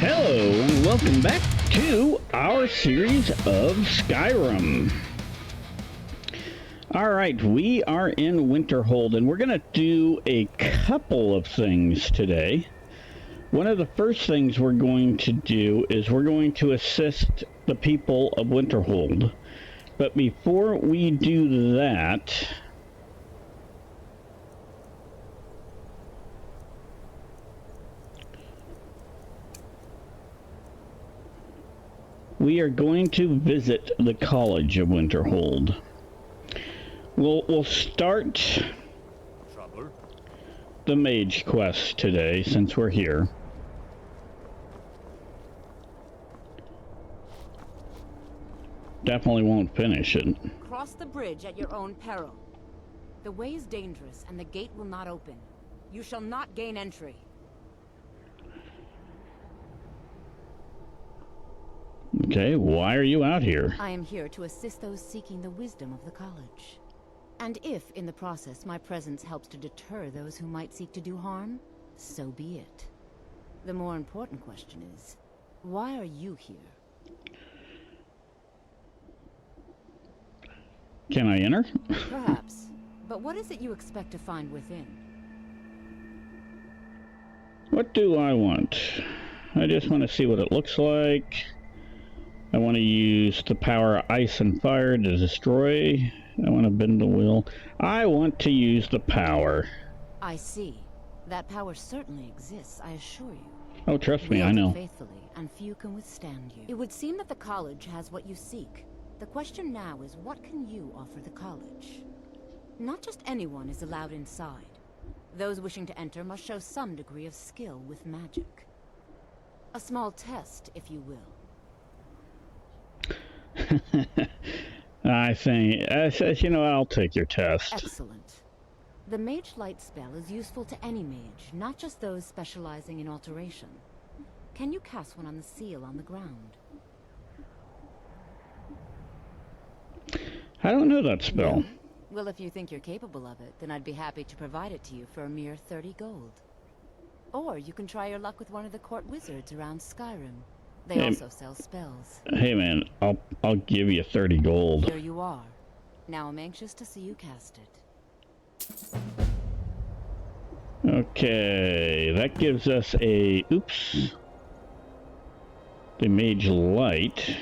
Hello and welcome back to our series of Skyrim. Alright, we are in Winterhold and we're going to do a couple of things today. One of the first things we're going to do is we're going to assist the people of Winterhold. But before we do that, we are going to visit the College of Winterhold. We'll start the mage quest today since we're here. Definitely won't finish it. Cross the bridge at your own peril. The way is dangerous and the gate will not open. You shall not gain entry. Okay, why are you out here? I am here to assist those seeking the wisdom of the college. And if, in the process, my presence helps to deter those who might seek to do harm, so be it. The more important question is, why are you here? Can I enter? Perhaps. But what is it you expect to find within? What do I want? I just want to see what it looks like. I want to use the power ice and fire to destroy. I want to bend the wheel. I want to use the power. I see. That power certainly exists, I assure you. Oh, trust me, I know. Faithfully, and few can withstand you. It would seem that the college has what you seek. The question now is, what can you offer the college? Not just anyone is allowed inside. Those wishing to enter must show some degree of skill with magic. A small test, if you will. I think, you know, I'll take your test. Excellent. The Mage Light spell is useful to any mage, not just those specializing in alteration. Can you cast one on the seal on the ground? I don't know that spell. No? Well, if you think you're capable of it, then I'd be happy to provide it to you for a mere 30 gold. Or you can try your luck with one of the court wizards around SKYRIM. They also sell spells. Hey man, I'll give you 30 gold. Here you are. Now I'm anxious to see you cast it. Okay, that gives us a... Oops. The Mage Light.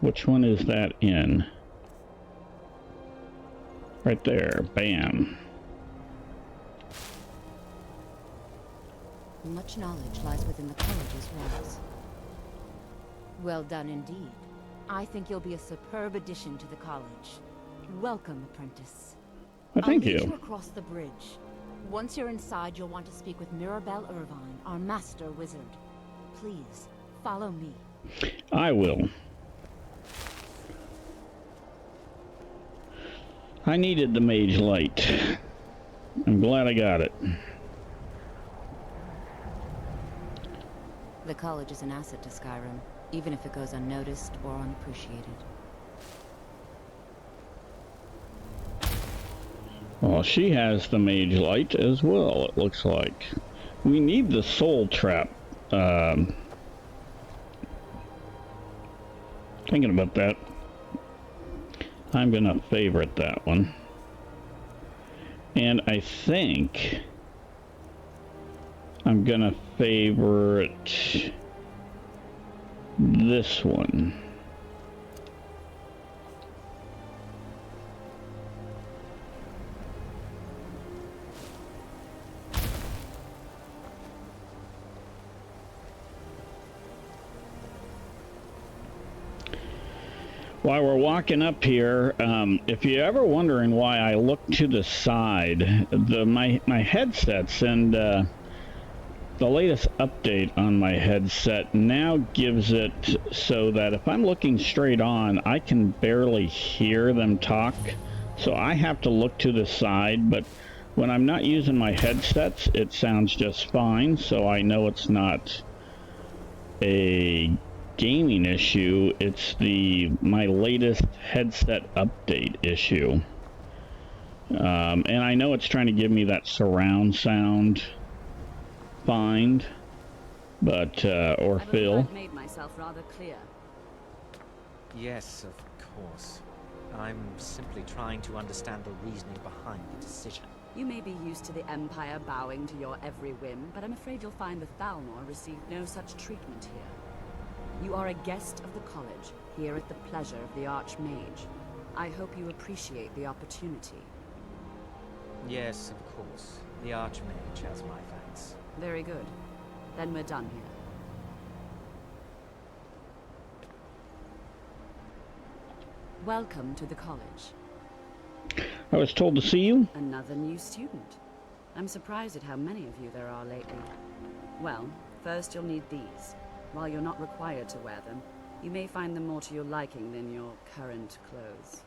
Which one is that in? Right there. Bam. Much knowledge lies within the college's walls. Well done indeed. I think you'll be a superb addition to the college. Welcome, apprentice. Well, thank I'll lead you. you across the bridge. Once you're inside, you'll want to speak with Mirabelle Irvine, our master wizard. Please, follow me. I will. I needed the Mage Light. I'm glad I got it. The college is an asset to Skyrim, even if it goes unnoticed or unappreciated. Well, she has the Mage Light as well, it looks like. We need the Soul Trap. Thinking about that. I'm gonna favorite that one. And I think I'm gonna favorite this one. While we're walking up here, if you're ever wondering why I look to the side, my headsets and the latest update on my headset now gives it so that if I'm looking straight on, I can barely hear them talk. So I have to look to the side, but when I'm not using my headsets, it sounds just fine, so I know it's not a gaming issue, it's my latest headset update issue. And I know it's trying to give me that surround sound find. but or I believe Phil. I've made myself rather clear. Yes, of course. I'm simply trying to understand the reasoning behind the decision. You may be used to the Empire bowing to your every whim, but I'm afraid you'll find the Thalmor received no such treatment here. You are a guest of the college, here at the pleasure of the Archmage. I hope you appreciate the opportunity. Yes, of course. The Archmage has my thanks. Very good. Then we're done here. Welcome to the college. I was told to see you. Another new student. I'm surprised at how many of you there are lately. Well, first you'll need these. While you're not required to wear them, you may find them more to your liking than your current clothes.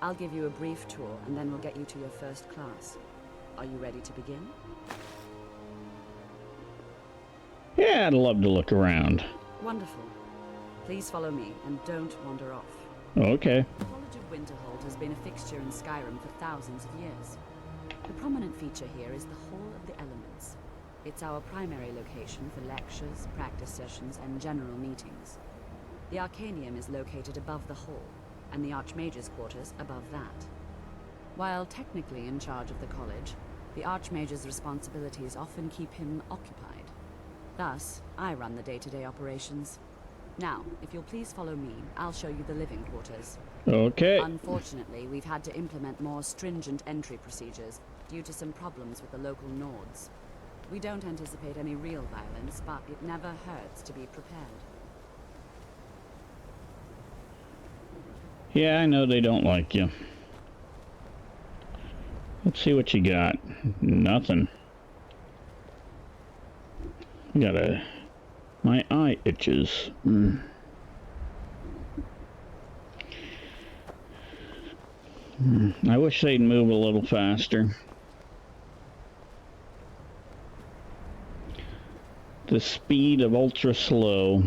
I'll give you a brief tour, and then we'll get you to your first class. Are you ready to begin? Yeah, I'd love to look around. Wonderful. Please follow me, and don't wander off. Okay. The College of Winterhold has been a fixture in Skyrim for thousands of years. The prominent feature here is the Hall of the Elements. It's our primary location for lectures, practice sessions, and general meetings. The Arcanium is located above the hall, and the Archmage's quarters above that. While technically in charge of the college, the Archmage's responsibilities often keep him occupied. Thus, I run the day-to-day operations. Now, if you'll please follow me, I'll show you the living quarters. Okay. Unfortunately, we've had to implement more stringent entry procedures due to some problems with the local Nords. We don't anticipate any real violence, but it never hurts to be prepared. Yeah, I know they don't like you. Let's see what you got. Nothing. My eye itches. I wish they'd move a little faster. The speed of ultra slow.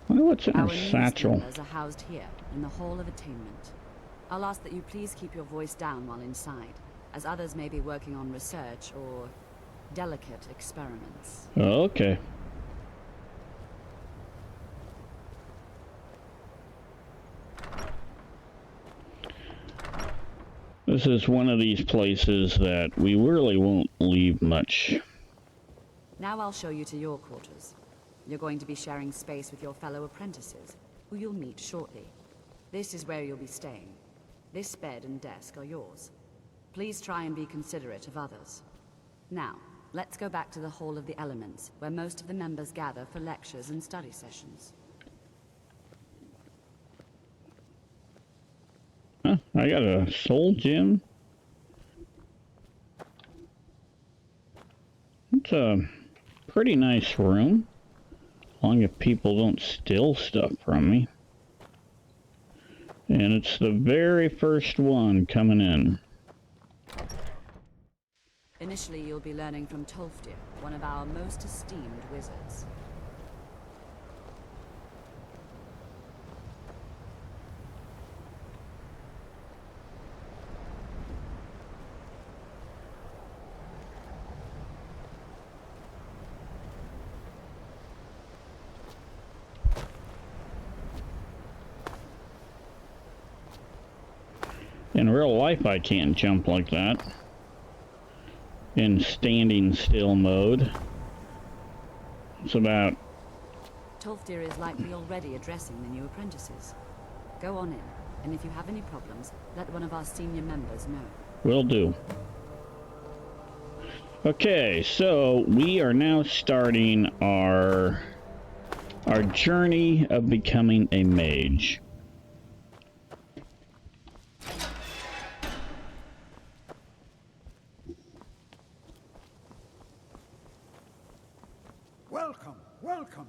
Wonder what's in her satchel. Our members are housed here, in the Hall of Attainment. I'll ask that you please keep your voice down while inside, as others may be working on research or delicate experiments. Okay. This is one of these places that we really won't leave much. Now I'll show you to your quarters. You're going to be sharing space with your fellow apprentices, who you'll meet shortly. This is where you'll be staying. This bed and desk are yours. Please try and be considerate of others. Now, let's go back to the Hall of the Elements, where most of the members gather for lectures and study sessions. Huh, I got a soul gem. It's a pretty nice room. As long as people don't steal stuff from me. And it's the very first one coming in. Initially, you'll be learning from Tolfdir, one of our most esteemed wizards. In real life, I can't jump like that. In standing still mode. It's about... Tolfdir is likely already addressing the new apprentices. Go on in, and if you have any problems, let one of our senior members know. Will do. Okay, so we are now starting our journey of becoming a mage. Welcome, welcome.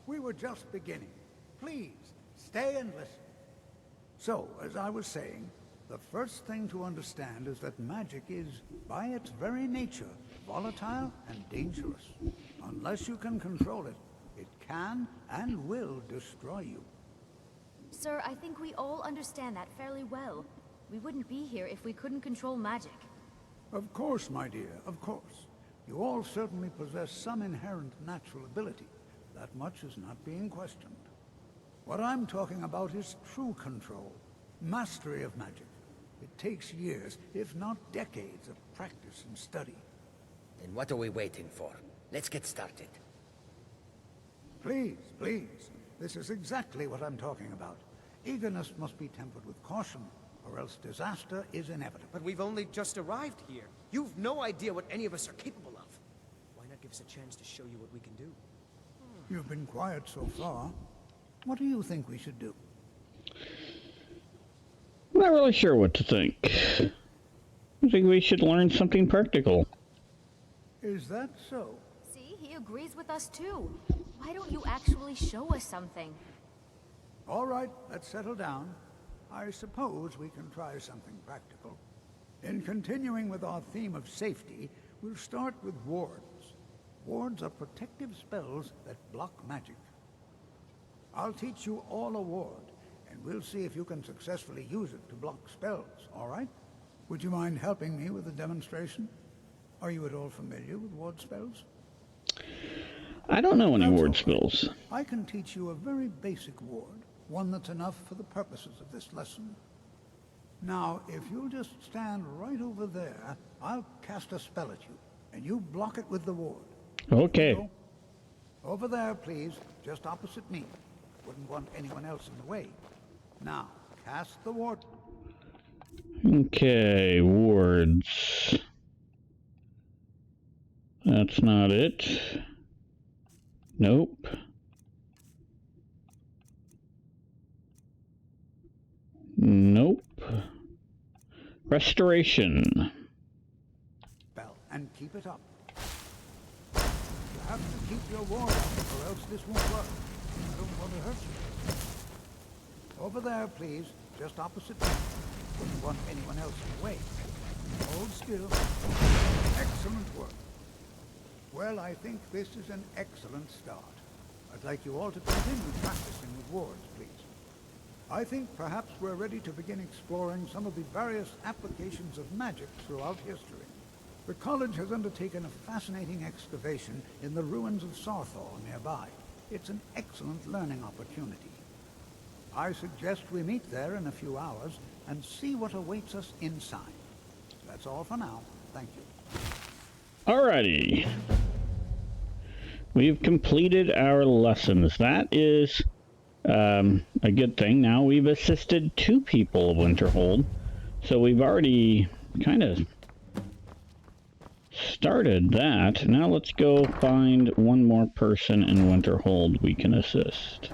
We were just beginning. Please, stay and listen. So, as I was saying, the first thing to understand is that magic is, by its very nature, volatile and dangerous. Unless you can control it, it can and will destroy you. Sir, I think we all understand that fairly well. We wouldn't be here if we couldn't control magic. Of course, my dear, of course. You all certainly possess some inherent natural ability. That much is not being questioned. What I'm talking about is true control, mastery of magic. It takes years, if not decades, of practice and study. Then what are we waiting for? Let's get started. Please, please. This is exactly what I'm talking about. Eagerness must be tempered with caution, or else disaster is inevitable. But we've only just arrived here. You've no idea what any of us are capable of. Why not give us a chance to show you what we can do? You've been quiet so far. What do you think we should do? I'm not really sure what to think. I think we should learn something practical. Is that so? See, he agrees with us too. Why don't you actually show us something? All right, let's settle down. I suppose we can try something practical. In continuing with our theme of safety, we'll start with wards. Wards are protective spells that block magic. I'll teach you all a ward, and we'll see if you can successfully use it to block spells, all right? Would you mind helping me with the demonstration? Are you at all familiar with ward spells? I don't know any That's ward all right. spells. I can teach you a very basic ward, one that's enough for the purposes of this lesson. Now, if you'll just stand right over there, I'll cast a spell at you, and you block it with the ward. Okay. Go. Over there, please, just opposite me. Wouldn't want anyone else in the way. Now, cast the ward. Okay, wards. That's not it. Nope. Nope. Restoration. Spell, and keep it up. You have to keep your ward up, or else this won't work. I don't want to hurt you. Over there, please, just opposite me. Wouldn't want anyone else in the way. Hold still. Excellent work. Well, I think this is an excellent start. I'd like you all to continue practicing with wards, please. I think perhaps we're ready to begin exploring some of the various applications of magic throughout history. The college has undertaken a fascinating excavation in the ruins of Sarthor nearby. It's an excellent learning opportunity. I suggest we meet there in a few hours and see what awaits us inside. That's all for now. Thank you. Alrighty. We've completed our lessons. That is a good thing. Now we've assisted 2 people of Winterhold. So we've already kind of started that. Now let's go find one more person in Winterhold we can assist.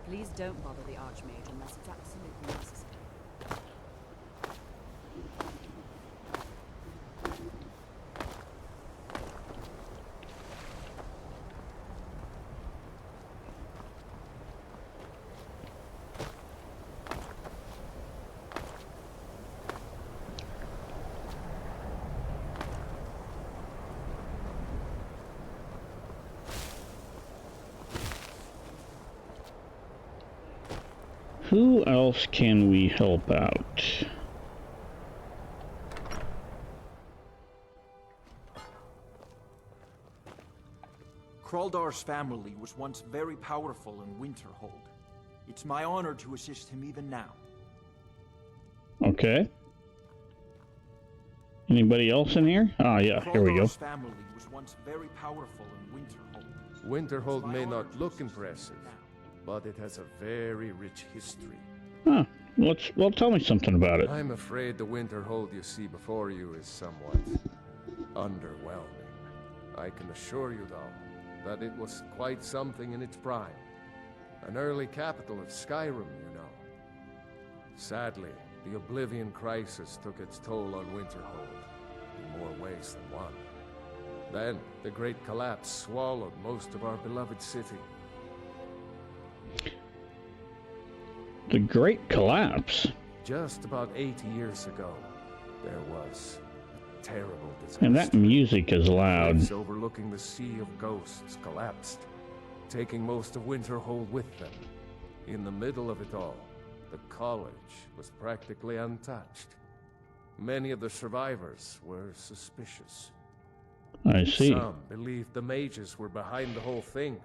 Please don't bother the Archmage unless it's absolutely necessary. Who else can we help out? Kraldar's family was once very powerful in Winterhold. It's my honor to assist him even now. Okay. Anybody else in here? Ah, yeah, here we go. Kraldar's family was once very powerful in Winterhold. Winterhold may not look impressive, but it has a very rich history. Huh. Well, tell me something about it. I'm afraid the Winterhold you see before you is somewhat underwhelming. I can assure you, though, that it was quite something in its prime. An early capital of SKYRIM, you know. Sadly, the Oblivion Crisis took its toll on Winterhold, in more ways than one. Then, the Great Collapse swallowed most of our beloved city. The Great Collapse? Just about 80 years ago, there was a terrible disaster. And that music is loud. Cliffs overlooking the Sea of Ghosts collapsed, taking most of Winterhold with them. In the middle of it all, the college was practically untouched. Many of the survivors were suspicious. I see. Some believed the mages were behind the whole thing,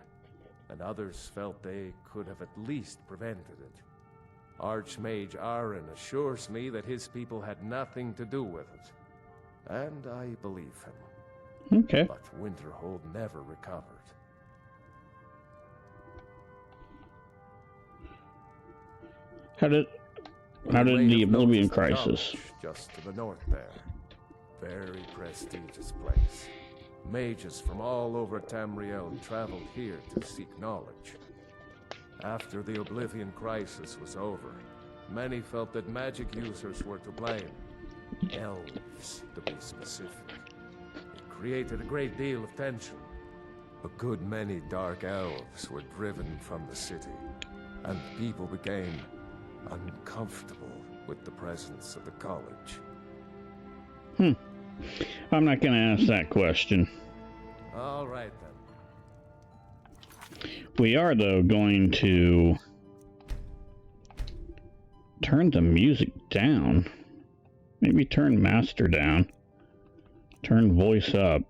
and others felt they could have at least prevented it. Archmage Aaron assures me that his people had nothing to do with it, and I believe him. Okay. But Winterhold never recovered. How did the Oblivion Crisis? Just to the north there. Very prestigious place. Mages from all over Tamriel traveled here to seek knowledge. After the Oblivion Crisis was over, many felt that magic users were to blame. Elves, to be specific. It created a great deal of tension. A good many dark elves were driven from the city, and people became uncomfortable with the presence of the college. I'm not going to ask that question. All right, then. We are, though, going to turn the music down. Maybe turn master down. Turn voice up.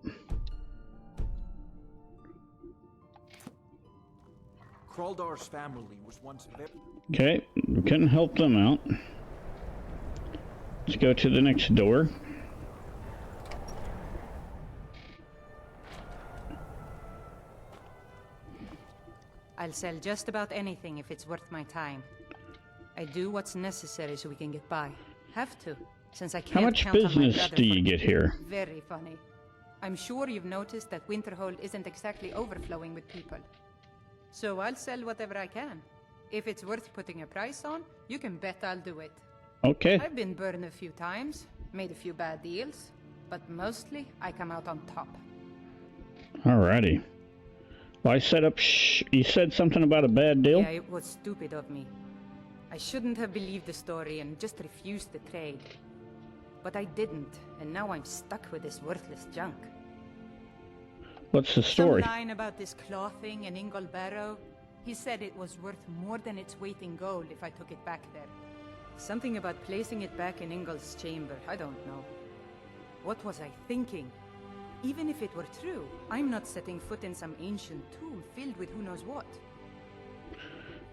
Kraldar's family was once very... Okay, we couldn't help them out. Let's go to the next door. I'll sell just about anything if it's worth my time. I do what's necessary so we can get by. Have to, since I can't How much count on my business brother do you for- get here? Very funny. I'm sure you've noticed that Winterhold isn't exactly overflowing with people. So I'll sell whatever I can. If it's worth putting a price on, you can bet I'll do it. Okay. I've been burned a few times, made a few bad deals, but mostly I come out on top. Alrighty. Well, I set up. You said something about a bad deal? Yeah, it was stupid of me. I shouldn't have believed the story and just refused the trade. But I didn't, and now I'm stuck with this worthless junk. What's the story? Some line about this clothing in Ingol Barrow. He said it was worth more than its weight in gold if I took it back there. Something about placing it back in Ingol's chamber, I don't know. What was I thinking? Even if it were true, I'm not setting foot in some ancient tomb filled with who knows what.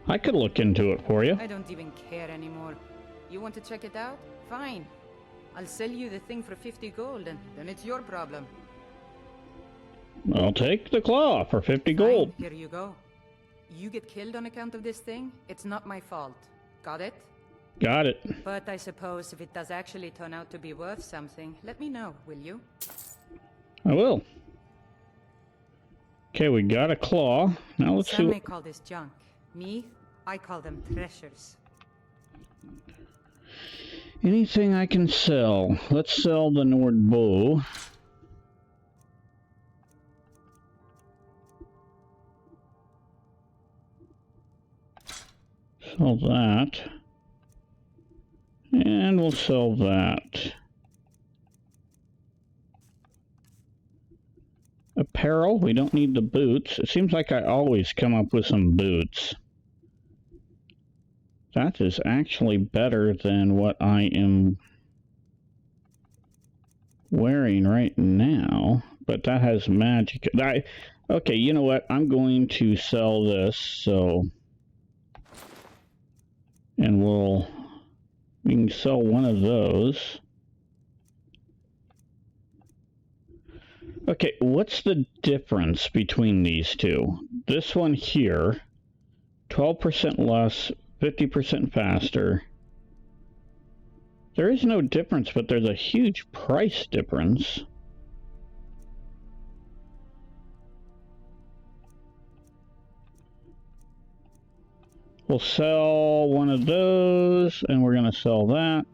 I could look into it for you. I don't even care anymore. You want to check it out? Fine. I'll sell you the thing for 50 gold, and then it's your problem. I'll take the claw for 50 gold. Fine, here you go. You get killed on account of this thing, it's not my fault. Got it? Got it. But I suppose if it does actually turn out to be worth something, let me know, will you? I will. Okay, we got a claw. Now let's see Some may what... call this junk. Me, I call them treasures. Anything I can sell. Let's sell the Nord bow. Sell that. And we'll sell that. Apparel, we don't need the boots. It seems like I always come up with some boots. That is actually better than what I am wearing right now. But that has magic. Okay, you know what? I'm going to sell this, so... And we can sell one of those. Okay, what's the difference between these two? This one here, 12% less, 50% faster. There is no difference, but there's a huge price difference. We'll sell one of those, and we're going to sell that.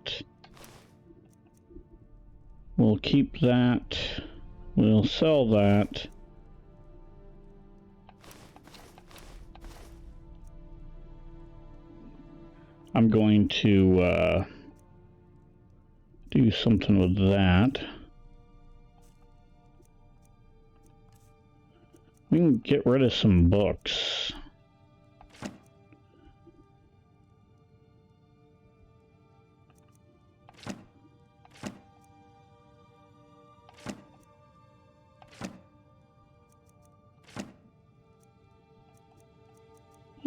We'll keep that. We'll sell that. I'm going to do something with that. We can get rid of some books.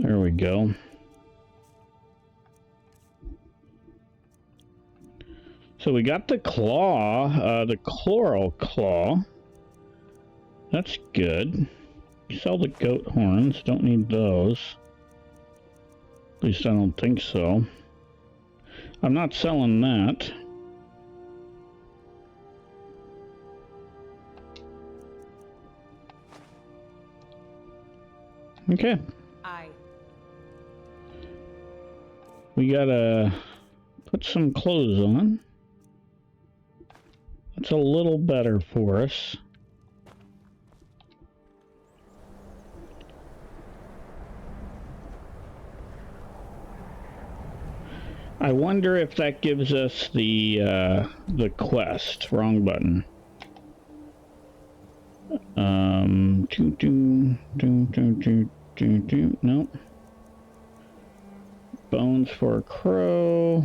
There we go. So we got the claw, the chloral claw. That's good. Sell the goat horns. Don't need those. At least I don't think so. I'm not selling that. Okay. We gotta put some clothes on. That's a little better for us. I wonder if that gives us the quest. Wrong button. Nope. Bones for a crow.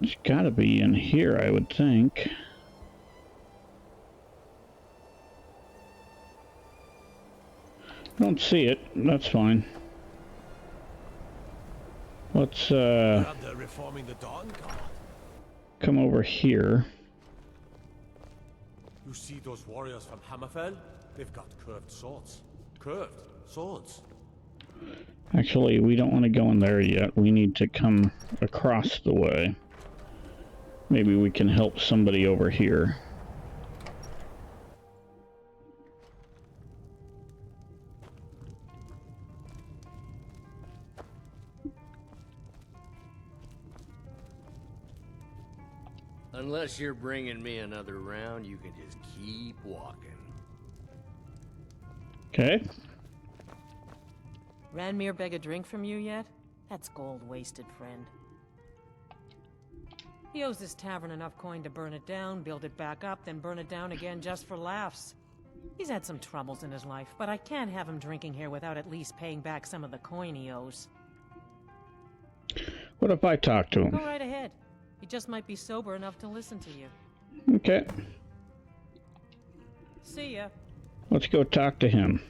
It's gotta be in here, I would think. Don't see it. That's fine. Let's reforming the Dawn Guard. come over here. You see those warriors from Hammerfell? They've got curved swords. Curved swords. Actually, we don't want to go in there yet. We need to come across the way. Maybe we can help somebody over here. Unless you're bringing me another round, you can just keep walking. Okay. Ranmir beg a drink from you yet? That's gold wasted, friend. He owes this tavern enough coin to burn it down, build it back up, then burn it down again just for laughs. He's had some troubles in his life, but I can't have him drinking here without at least paying back some of the coin he owes. What if I talk to him? Go right ahead. He just might be sober enough to listen to you. Okay. See ya. Let's go talk to him.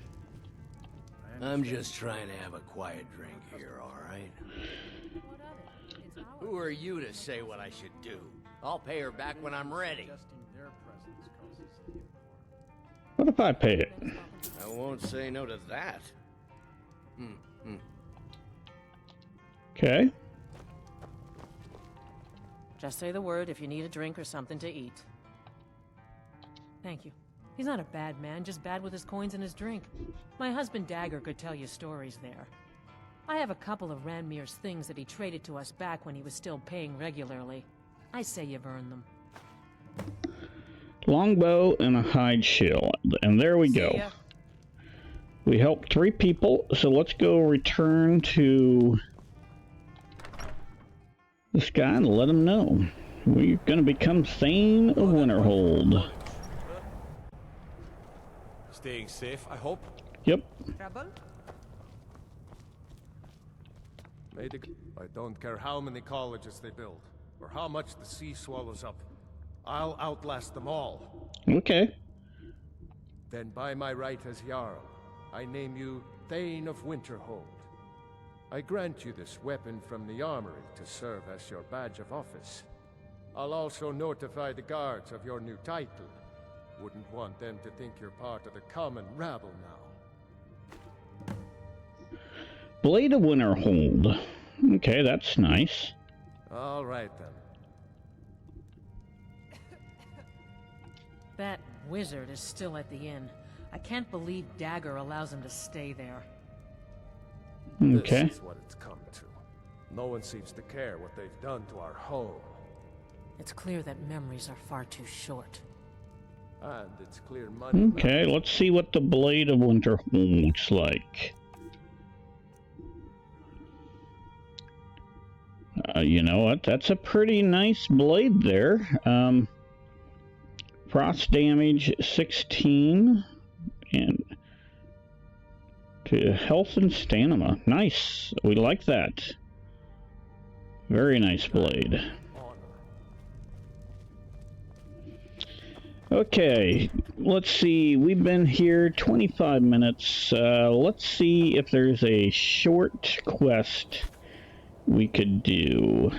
I'm just trying to have a quiet drink here, all right? Who are you to say what I should do? I'll pay her back when I'm ready. What if I pay it? I won't say no to that. Okay. Just say the word if you need a drink or something to eat. Thank you. He's not a bad man, just bad with his coins and his drink. My husband Dagger could tell you stories there. I have a couple of Ranmir's things that he traded to us back when he was still paying regularly. I say you burn them. Longbow and a hide shield. And there we go. Ya. We helped 3 people, so let's go return to this guy and let him know. We're going to become Thane of Winterhold. Staying safe, I hope. Yep. Trouble? I don't care how many colleges they build, or how much the sea swallows up. I'll outlast them all. Okay. Then by my right as Jarl, I name you Thane of Winterhold. I grant you this weapon from the armory to serve as your badge of office. I'll also notify the guards of your new title. Wouldn't want them to think you're part of the common rabble now. Blade of Winterhold. Okay, that's nice. All right then. That wizard is still at the inn. I can't believe Dagger allows him to stay there. Okay. This is what it's come to. No one seems to care what they've done to our home. It's clear that memories are far too short. And it's clear money. Okay, let's see what the Blade of Winterhold looks like. You know what? That's a pretty nice blade there. Frost damage 16 and To health and stamina. Nice. We like that. Very nice blade. Okay, let's see. We've been here 25 minutes. Let's see if there's a short quest we could do.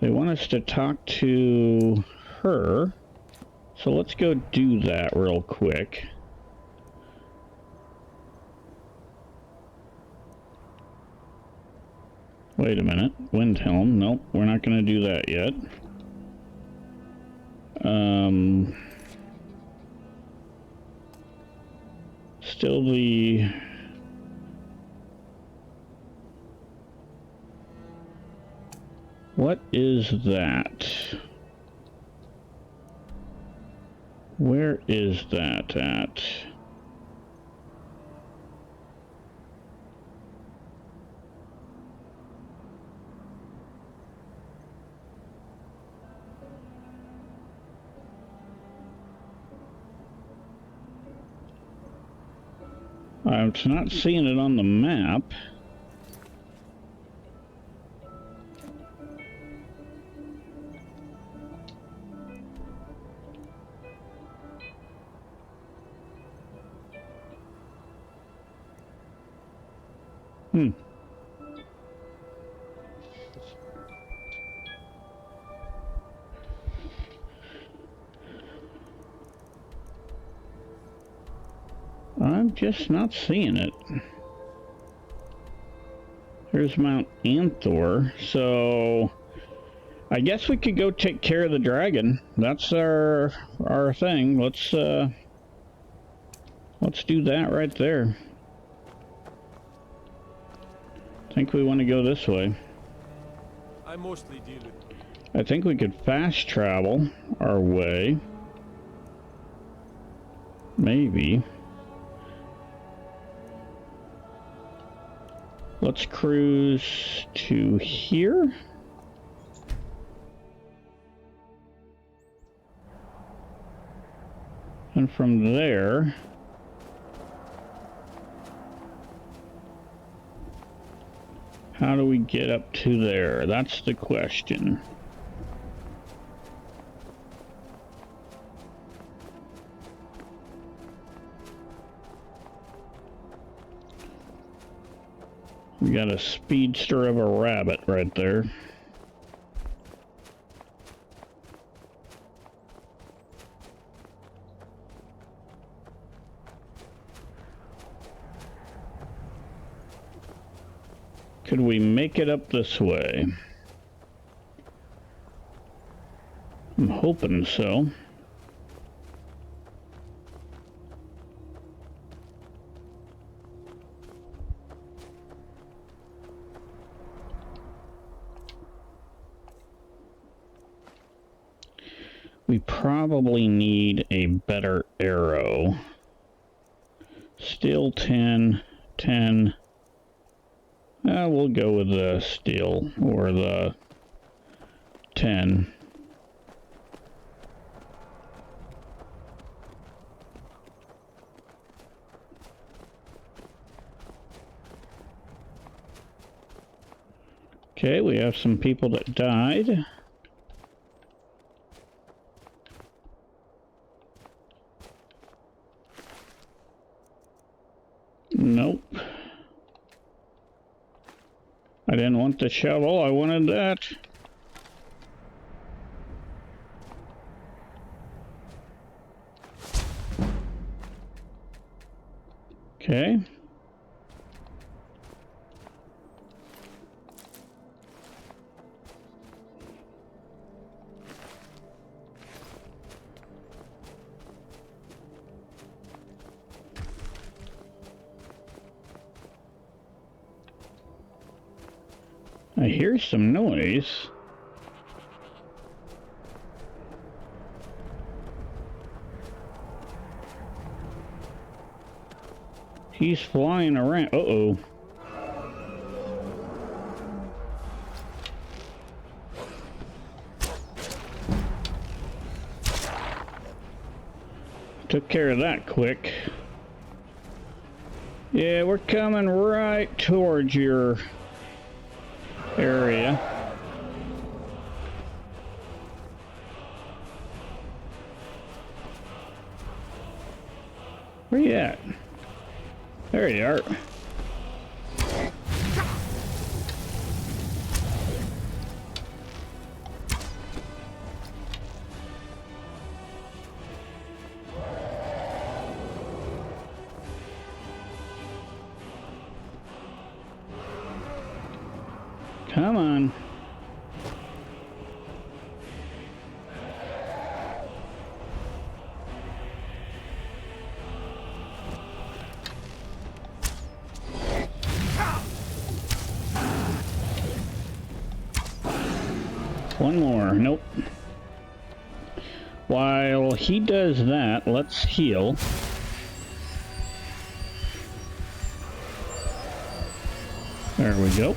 They want us to talk to her. So let's go do that real quick. Wait a minute. Windhelm. Nope, we're not going to do that yet. Still the... What is that? Where is that at? I'm not seeing it on the map. I'm just not seeing it. Here's Mount Anthor, so I guess we could go take care of the dragon. That's our thing. Let's do that right there. I think we want to go this way. I mostly deal with... I think we could fast travel our way. Maybe. Let's cruise to here. And from there, how do we get up to there? That's the question. We got a speedster of a rabbit right there. Could we make it up this way? I'm hoping so. We probably need a better arrow. Steel 10, 10. We'll go with the steel or the 10. Okay, we have some people that died. Nope. I didn't want the shovel, I wanted that. Okay. I hear some noise. He's flying around. Uh-oh. Took care of that quick. Yeah, we're coming right towards your area. Where you at? There you are. Come on. One more. Nope. While he does that, let's heal. There we go.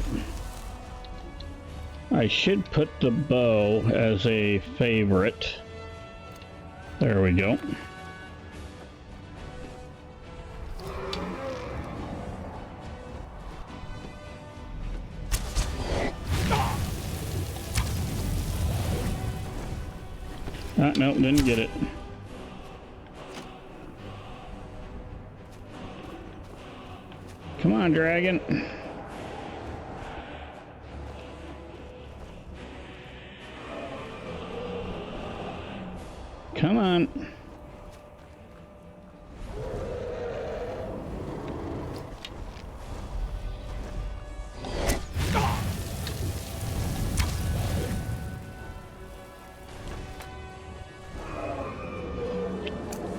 I should put the bow as a favorite. There we go. Nope, didn't get it. Come on, dragon. Come on.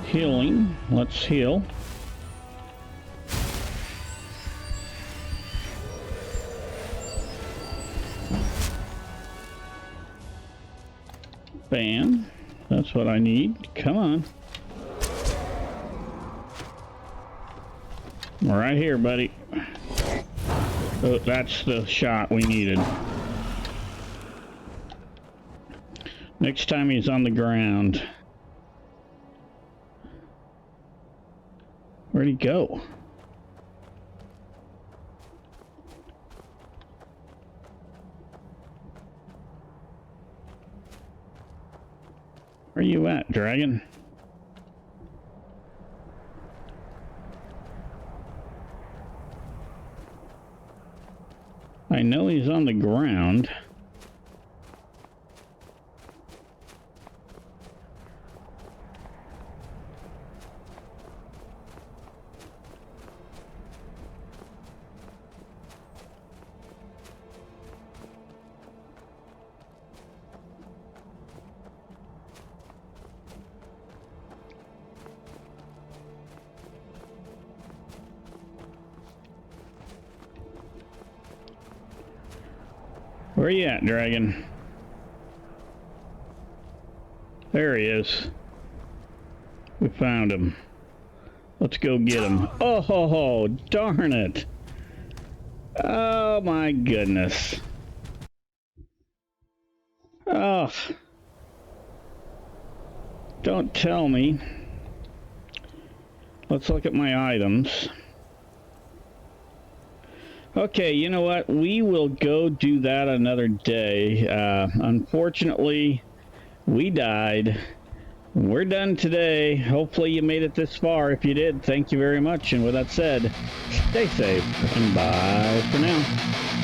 Healing. Let's heal. Bam. That's what I need. Come on. Right here, buddy. Oh, that's the shot we needed. Next time he's on the ground. Where'd he go? Where you at, dragon? I know he's on the ground. Where you at, dragon? There he is. We found him. Let's go get him. Oh, ho, ho, darn it. Oh, my goodness. Oh. Don't tell me. Let's look at my items. Okay, you know what? We will go do that another day. Unfortunately, we died. We're done today. Hopefully you made it this far. If you did, thank you very much. And with that said, stay safe and bye for now.